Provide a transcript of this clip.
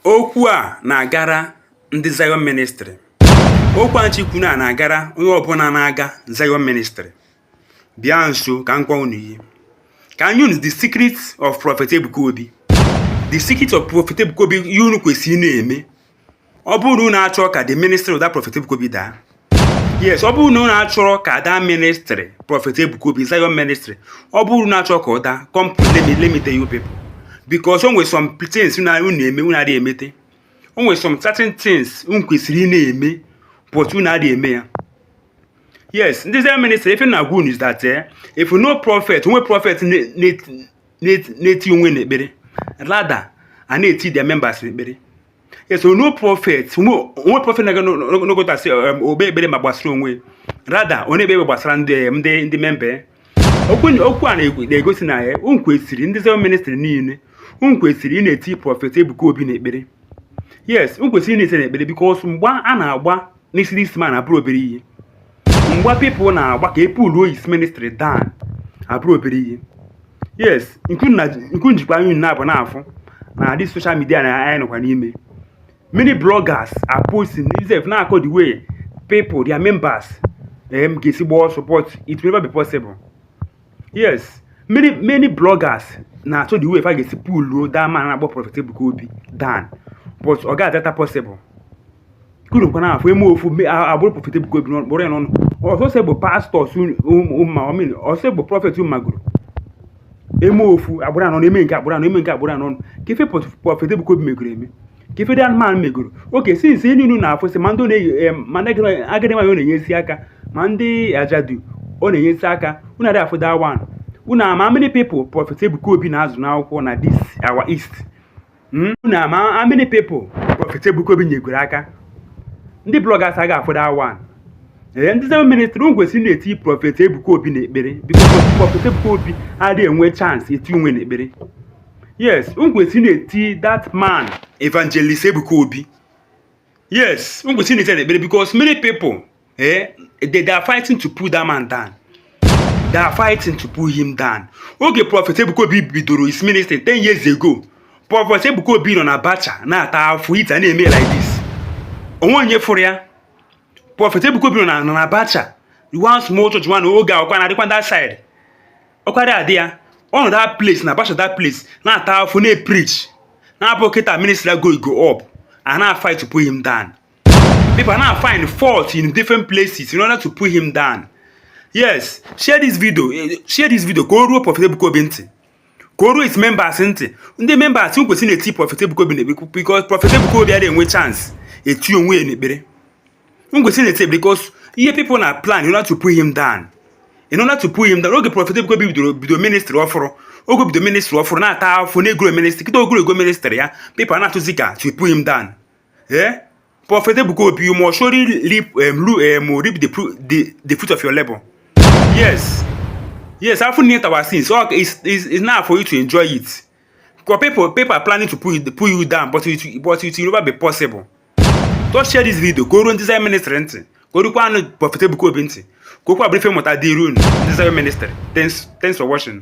Okwu a na-agara ndị Zion Ministry. Okwu a Chukwu na-agara onye ọbụla na-aga Zion Ministry. Bịa nso ka m gwa unu ihe. Ka anyị unu the secret of Prophet Ebuka Obi. The secret of Prophet Ebuka Obi ihe unu kwesịrị na-eme. Ọ bụrụ na unu achọ ka the ministry of that Prophet Ebuka Obi daa. Yes, ọ bụrụ na unu achọ ka that ministry Prophet Ebuka Obi Zion Ministry, ọ bụrụ na achọ ka ọ daa, come let me tell you people. Because when some things unu adịghị emete. When some certain things unu kwesịrị na-eme, but unu adịghị eme ya. Yes, this ministry, if you na good is that if you know prophet, onwe prophet na-eti onwe n'ekpere, rather a na-eti their members n'ekpere. Yes, so no prophet, onwe prophet no go to say obe ekpere ma gbasara onwe, rather onye ekpere gbasara ndị member. Okwu a na-egosi na ya unu kwesịrị ndị Zion ministry niile, unu kwesịrị na-eti Prophet Ebuka Obi n'ekpere. Yes, unu kwesịrị na-eti n'ekpere because mgba a na-agba n'isi this man abụrụ obere ihe. Mgba people na-agba ka epuluo his ministry down abụrụ obere ihe. Yes, nkwu njikwa anyị na-abụ n'afọ na this social media na anyị nọkwa n'ime. Many bloggers are posting themselves now the way people, their members, get support. It will never be possible. Yes, many bloggers now so the way if I get to pull that man about Prophet Ebuka Obi down, but okay, that possible. Couldn't go now for more about Prophet Ebuka Obi no also say pastors also prophet magro. Emo fu abura no eme nke abura no kefe Prophet Ebuka Obi megro. Kefe that man megoro. Okay, since any nu na afose mando na management agade ma yo na-enyesi aka. Mandi ajadu o na-enyesi aka. Una dey afọ that one. Una how many people Prophet Ebuka Obi na-azụ na akwụkwọ na this our east. Una how many people Prophet Ebuka Obi nyegoro aka. Ndị bloggers aga afọ that one. Ndị Zion ministry unu kwesịrị na-eti Prophet Ebuka Obi n'ekpere because Prophet Ebuka Obi adịghị enwe chance eti onwe n'ekpere. Yes, unu kwesịrị na-eti that man Evangelist Ebuka Obi. Yes, unu kwesịrị na-eti n'ekpere because many people they are fighting to pull that man down. They are fighting to pull him down. Okay, Prophet Ebuka Obi bidoro his ministry 10 years ago. Prophet Ebuka Obi nọ na Abacha na-ata afọ ite na-eme like this. Onwe onye fụrụ ya. Prophet Ebuka Obi nọ na Abacha. One small church one oge ọkwa na adịkwa that side. Ọkwa dị adị ya. On that place, na Abacha that place, na-ata afọ na-preach. Na-abụ kịta ministry go up. And now fight to pull him down. People now find fault in different places in order to pull him down. Yes, share this video ka o ruo Prophet Ebuka Obi ntị. Ka o ruo his members ntị. Ndị members unu kwesịrị na-eti Prophet Ebuka Obi n'ekpere because Prophet Ebuka Obi adịghị enwe chance eti onwe ya n'ekpere. Unu kwesịrị na-eti because ihe people na plan in order to pull him down. In order to pull him down, oge Prophet Ebuka Obi bido ministry ọfụrụ. Oge bido ministry ọfụrụ na-ata afọ na-egro ministry. Kịta ogoro ministry ya, people na-atụzi ka to pull him down. Prophet Ebuka Obi, you must surely reap the fruit of your labor. Yes, I need our sins. So it's now for you to enjoy it. Because people are planning to pull you down, but it will never be possible. Don't share this video. Go run Zion Ministry. Go to Prophet Ebuka Obi. Go for a brief moment at the room. Zion Ministry. Thanks for watching.